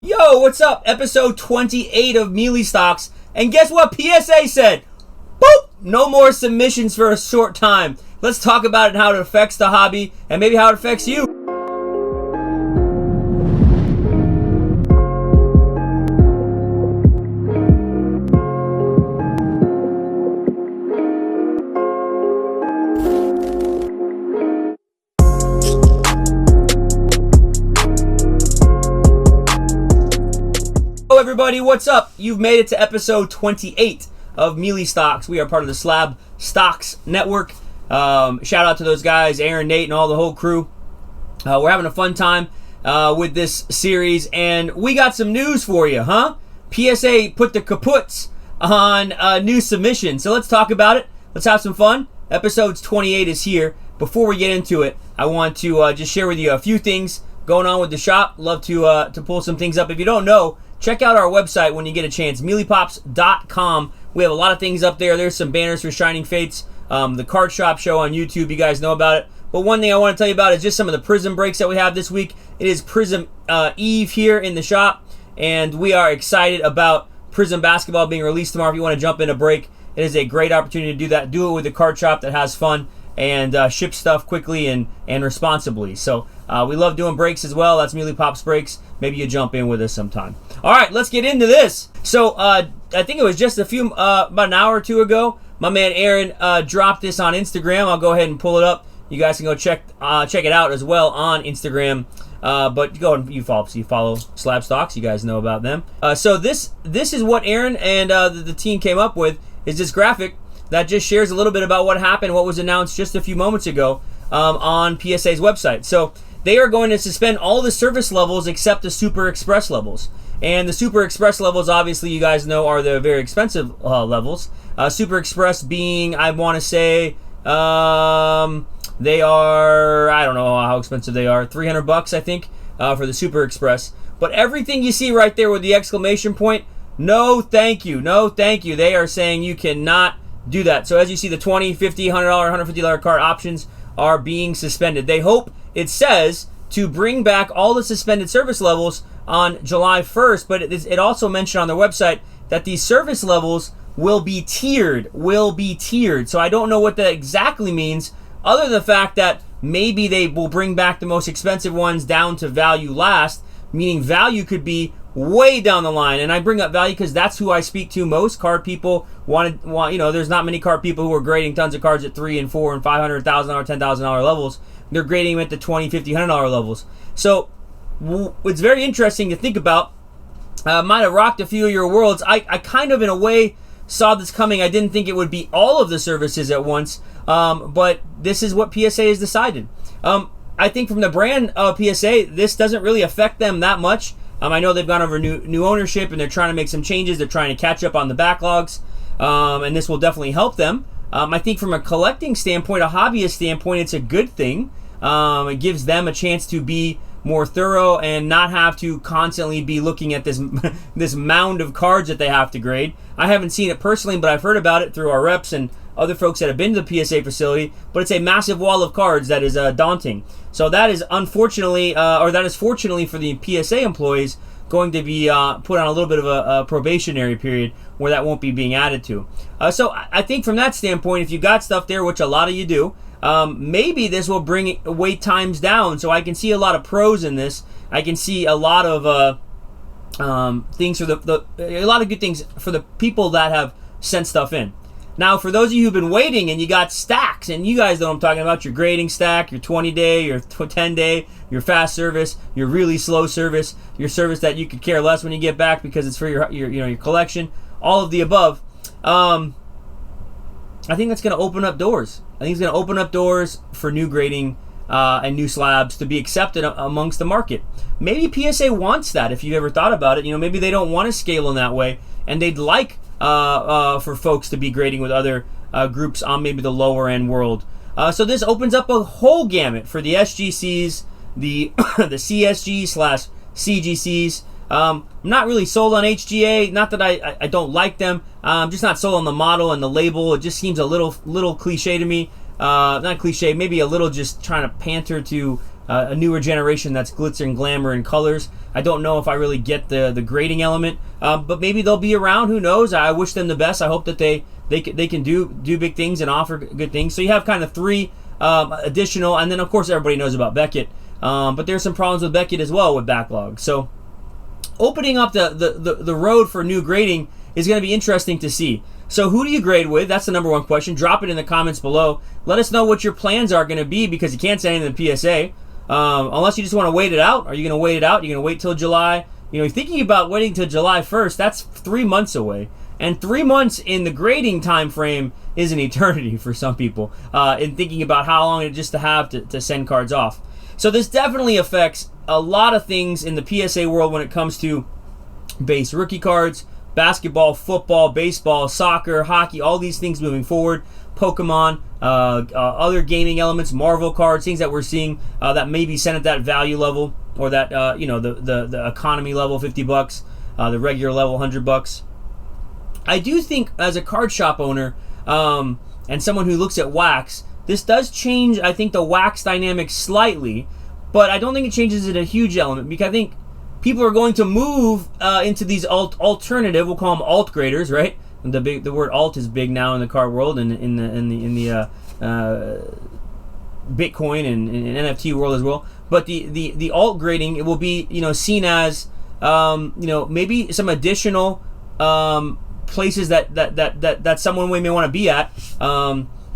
Yo, what's up? Episode 28 of Meelypops. And guess what PSA said? Boop! No more submissions for a short time. Let's talk about it and how it affects the hobby and maybe how it affects you. Hello everybody, what's up? You've made it to episode 28 of Meelypops. We are part of the SlabStox Network. Shout out to those guys, Aaron, Nate, and all the whole crew. We're having a fun time with this series, and we got some news for you, huh? PSA put the kaputs on new submissions, so let's talk about it. Let's have some fun. Episode 28 is here. Before we get into it, I want to just share with you a few things going on with the shop. Love to pull some things up. If you don't know, check out our website when you get a chance, meelypops.com. We have a lot of things up there. There's some banners for Shining Fates, the card shop show on YouTube. You guys know about it. But one thing I want to tell you about is just some of the Prism breaks that we have this week. It is Prism Eve here in the shop, and we are excited about Prism basketball being released tomorrow. If you want to jump in a break, it is a great opportunity to do that. Do it with a card shop that has fun and ship stuff quickly and responsibly. So we love doing breaks as well. That's Meelypops breaks. Maybe you jump in with us sometime. All right, let's get into this. So I think it was just about an hour or two ago, my man Aaron dropped this on Instagram. I'll go ahead and pull it up. You guys can go check it out as well on Instagram. But go and you follow SlabStox. You guys know about them. So this is what Aaron and the team came up with, is this graphic that just shares a little bit about what happened, what was announced just a few moments ago on PSA's website. So they are going to suspend all the service levels except the Super Express levels. And the Super Express levels, obviously, you guys know, are the very expensive levels. Super Express being, I want to say, they are, I don't know how expensive they are, $300 I think, for the Super Express. But everything you see right there with the exclamation point, no thank you, no thank you. They are saying you cannot do that. So as you see, the $20, $50, $100, $150 card options are being suspended. They hope, it says, to bring back all the suspended service levels on July 1st, but it also mentioned on their website that these service levels will be tiered. So I don't know what that exactly means, other than the fact that maybe they will bring back the most expensive ones down to value last, meaning value could be way down the line. And I bring up value because that's who I speak to most. Card people want, there's not many card people who are grading tons of cards at $3 and $4 and $500,000, $10,000 levels. They're grading them at the $20, $50, $100 levels. So it's very interesting to think about. Might have rocked a few of your worlds. I kind of, in a way, saw this coming. I didn't think it would be all of the services at once, but this is what PSA has decided. I think from the brand of PSA, this doesn't really affect them that much. I know they've gone over new ownership and they're trying to make some changes. They're trying to catch up on the backlogs, and this will definitely help them. I think from a collecting standpoint, a hobbyist standpoint, it's a good thing. It gives them a chance to be more thorough and not have to constantly be looking at this mound of cards that they have to grade. I haven't seen it personally, but I've heard about it through our reps and other folks that have been to the PSA facility. But it's a massive wall of cards that is daunting. So that is fortunately for the PSA employees, going to be put on a little bit of a probationary period where that won't be being added to. So I think from that standpoint, if you got stuff there, which a lot of you do, maybe this will bring wait times down. So I can see a lot of pros in this. I can see a lot of things for a lot of good things for the people that have sent stuff in. Now, for those of you who've been waiting and you got stacks, and you guys know what I'm talking about, your grading stack, your 20-day, your 10-day, your fast service, your really slow service, your service that you could care less when you get back because it's for your collection, all of the above. I think that's going to open up doors. I think it's going to open up doors for new grading and new slabs to be accepted amongst the market. Maybe PSA wants that, if you've ever thought about it. Maybe they don't want to scale in that way, and they'd like for folks to be grading with other groups on maybe the lower end world. So this opens up a whole gamut for the SGCs, the the CSG/CGCs. I'm not really sold on HGA. Not that I don't like them. I'm just not sold on the model and the label. It just seems a little cliche to me. Not cliche, maybe a little just trying to pander to a newer generation that's glitzer and glamour and colors. I don't know if I really get the grading element, but maybe they'll be around. Who knows? I wish them the best. I hope that they can do big things and offer good things. So you have kind of 3 additional, and then of course everybody knows about Beckett, but there's some problems with Beckett as well with backlog. So opening up the road for new grading is going to be interesting to see. So who do you grade with? That's the number one question. Drop it in the comments below. Let us know what your plans are going to be, because you can't say anything in the PSA unless you just want to wait it out. Are you going to wait it out? You're going to wait till July? You know, thinking about waiting till July 1st, that's 3 months away. And 3 months in the grading time frame is an eternity for some people in thinking about how long it just to have to send cards off. So this definitely affects a lot of things in the PSA world when it comes to base rookie cards, basketball, football, baseball, soccer, hockey, all these things moving forward. Pokemon, other gaming elements, Marvel cards, things that we're seeing that may be sent at that value level, or that the economy level, $50, the regular level, $100. I do think as a card shop owner and someone who looks at wax, this does change, I think, the wax dynamic slightly, but I don't think it changes it a huge element, because I think people are going to move into these alternative, we'll call them alt graders, right? The word alt is big now in the card world and in the Bitcoin and NFT world as well. But the alt grading, it will be seen as maybe some additional places that someone may want to be at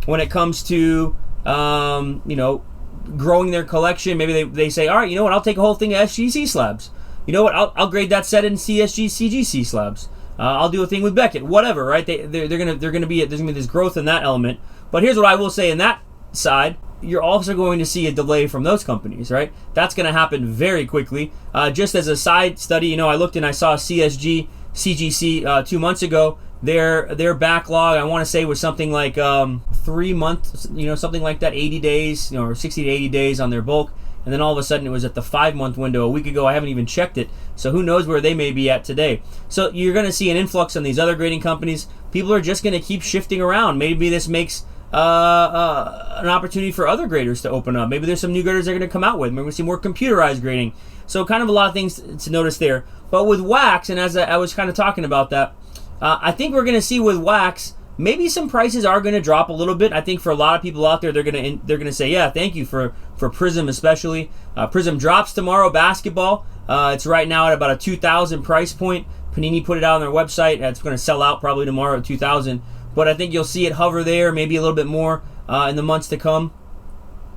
when it comes to growing their collection. Maybe they say, all right, you know what, I'll take a whole thing of SGC slabs. You know what, I'll grade that set in CSG CGC slabs. I'll do a thing with Beckett, whatever, right? There's gonna be this growth in that element. But here's what I will say in that side: you're also going to see a delay from those companies, right? That's going to happen very quickly. Just as a side study, I looked and I saw CSG CGC 2 months ago. Their backlog, I want to say, was something like 3 months, something like that, 80 days, or 60 to 80 days on their bulk. And then all of a sudden it was at the 5-month window a week ago. I haven't even checked it, so who knows where they may be at today. So you're going to see an influx on these other grading companies. People are just going to keep shifting around. Maybe this makes an opportunity for other graders to open up. Maybe there's some new graders they're going to come out with. Maybe we're going to see more computerized grading. So kind of a lot of things to notice there. But with wax, and as I was kind of talking about that, I think we're going to see with wax, maybe some prices are going to drop a little bit. I think for a lot of people out there, they're going to say, yeah, thank you for Prism especially. Prism drops tomorrow, basketball. It's right now at about a $2,000 price point. Panini put it out on their website. It's going to sell out probably tomorrow at $2,000. But I think you'll see it hover there, maybe a little bit more in the months to come.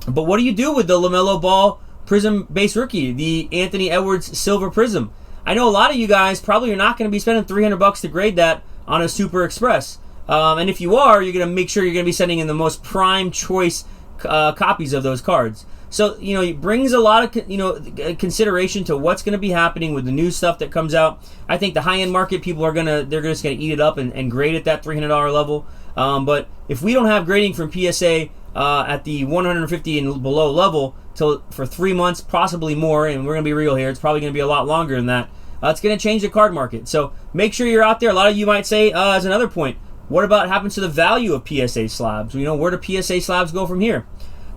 But what do you do with the LaMelo Ball Prism base rookie, the Anthony Edwards Silver Prism? I know a lot of you guys probably are not going to be spending $300 to grade that on a Super Express. And if you are, you're going to make sure you're going to be sending in the most prime choice copies of those cards. So, it brings a lot of, consideration to what's going to be happening with the new stuff that comes out. I think the high-end market, people are they're just going to eat it up and grade at that $300 level. But if we don't have grading from PSA at the 150 and below level for 3 months, possibly more, and we're going to be real here, it's probably going to be a lot longer than that, it's going to change the card market. So make sure you're out there. A lot of you might say, as another point, what about happens to the value of PSA slabs? Where do PSA slabs go from here?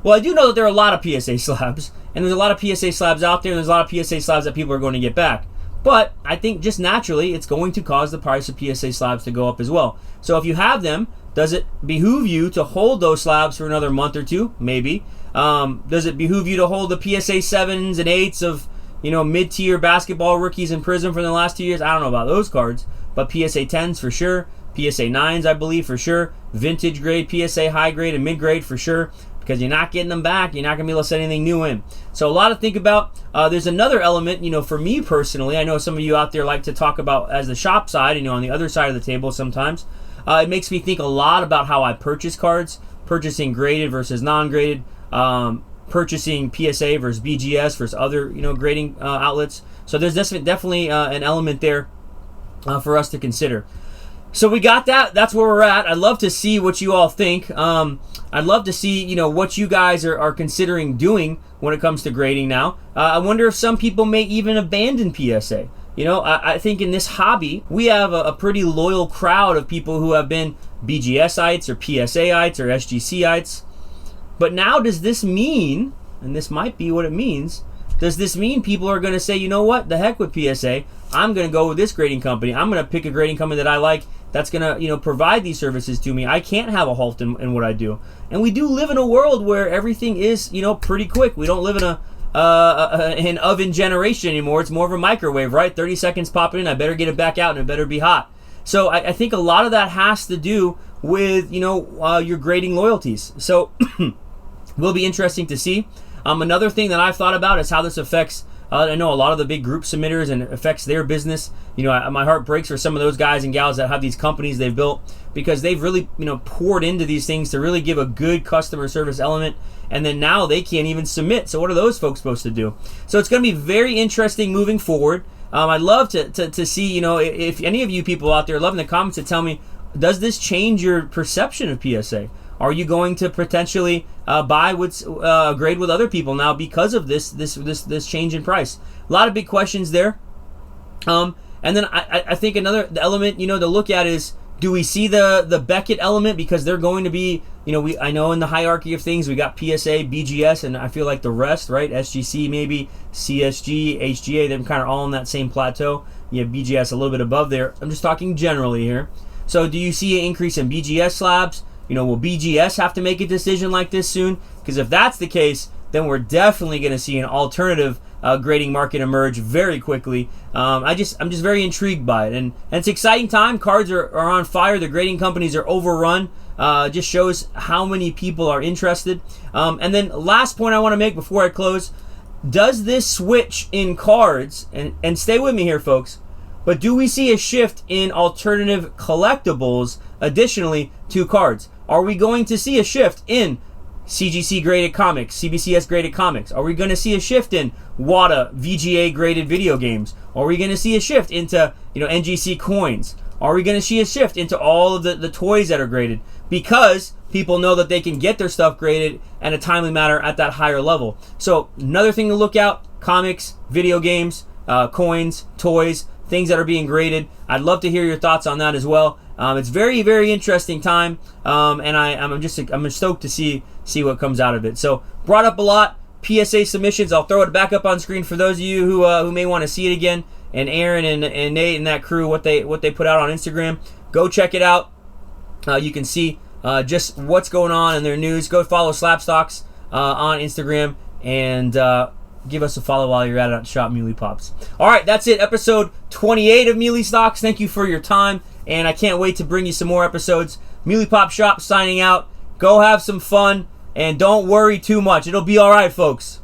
Well, I do know that there are a lot of PSA slabs, and there's a lot of PSA slabs out there, and there's a lot of PSA slabs that people are going to get back. But I think just naturally, it's going to cause the price of PSA slabs to go up as well. So if you have them, does it behoove you to hold those slabs for another month or two? Maybe. Does it behoove you to hold the PSA 7s and 8s of mid-tier basketball rookies in Prism from the last 2 years? I don't know about those cards, but PSA 10s for sure. PSA 9s, I believe, for sure. Vintage grade, PSA high grade, and mid grade for sure. Because you're not getting them back. You're not going to be able to set anything new in. So a lot to think about. There's another element, for me personally. I know some of you out there like to talk about as the shop side, on the other side of the table sometimes. It makes me think a lot about how I purchase cards. Purchasing graded versus non-graded. Purchasing PSA versus BGS versus other, grading outlets. So there's definitely an element there for us to consider. So we got that. That's where we're at. I'd love to see what you all think. I'd love to see, what you guys are considering doing when it comes to grading now. I wonder if some people may even abandon PSA. I think in this hobby, we have a pretty loyal crowd of people who have been BGSites or PSAites or SGCites. But now does this mean and this might be what it means, does this mean people are going to say, you know what, the heck with PSA, I'm going to go with this grading company. I'm going to pick a grading company that I like that's going to, provide these services to me. I can't have a halt in what I do. And we do live in a world where everything is, pretty quick. We don't live in an oven generation anymore. It's more of a microwave, right? 30 seconds pop it in, I better get it back out, and it better be hot. So I think a lot of that has to do with, your grading loyalties. So will be interesting to see. Another thing that I've thought about is how this affects, I know a lot of the big group submitters, and it affects their business. My heart breaks for some of those guys and gals that have these companies they've built, because they've really, poured into these things to really give a good customer service element, and then now they can't even submit. So what are those folks supposed to do? So it's going to be very interesting moving forward. I'd love to see, if any of you people out there, love in the comments to tell me, does this change your perception of PSA? Are you going to potentially buy grade with other people now because of this change in price? A lot of big questions there. And then I think another element to look at is, do we see the Beckett element, because they're going to be I know in the hierarchy of things we got PSA, BGS, and I feel like the rest, right? SGC maybe, CSG, HGA, they're kind of all on that same plateau. You have BGS a little bit above there. I'm just talking generally here. So do you see an increase in BGS slabs? Will BGS have to make a decision like this soon? Because if that's the case, then we're definitely going to see an alternative grading market emerge very quickly. I'm just very intrigued by it, and it's an exciting time. Cards are on fire. The grading companies are overrun. Just shows how many people are interested. And then last point I want to make before I close: does this switch in cards, and stay with me here, folks, but do we see a shift in alternative collectibles additionally to cards? Are we going to see a shift in CGC graded comics, CBCS graded comics? Are we going to see a shift in WADA VGA graded video games? Are we going to see a shift into NGC coins? Are we going to see a shift into all of the toys that are graded? Because people know that they can get their stuff graded in a timely manner at that higher level. So another thing to look out: comics, video games, coins, toys, things that are being graded. I'd love to hear your thoughts on that as well. It's very, very interesting time, and I'm stoked to see what comes out of it. So brought up a lot. PSA submissions. I'll throw it back up on screen for those of you who may want to see it again. And Aaron and Nate and that crew, what they put out on Instagram. Go check it out. You can see just what's going on in their news. Go follow SlabStox on Instagram, and give us a follow while you're at it at Shop Meelypops. All right, that's it. Episode 28 of Meelystox. Thank you for your time, and I can't wait to bring you some more episodes. Meelypops Shop signing out. Go have some fun, and don't worry too much. It'll be all right, folks.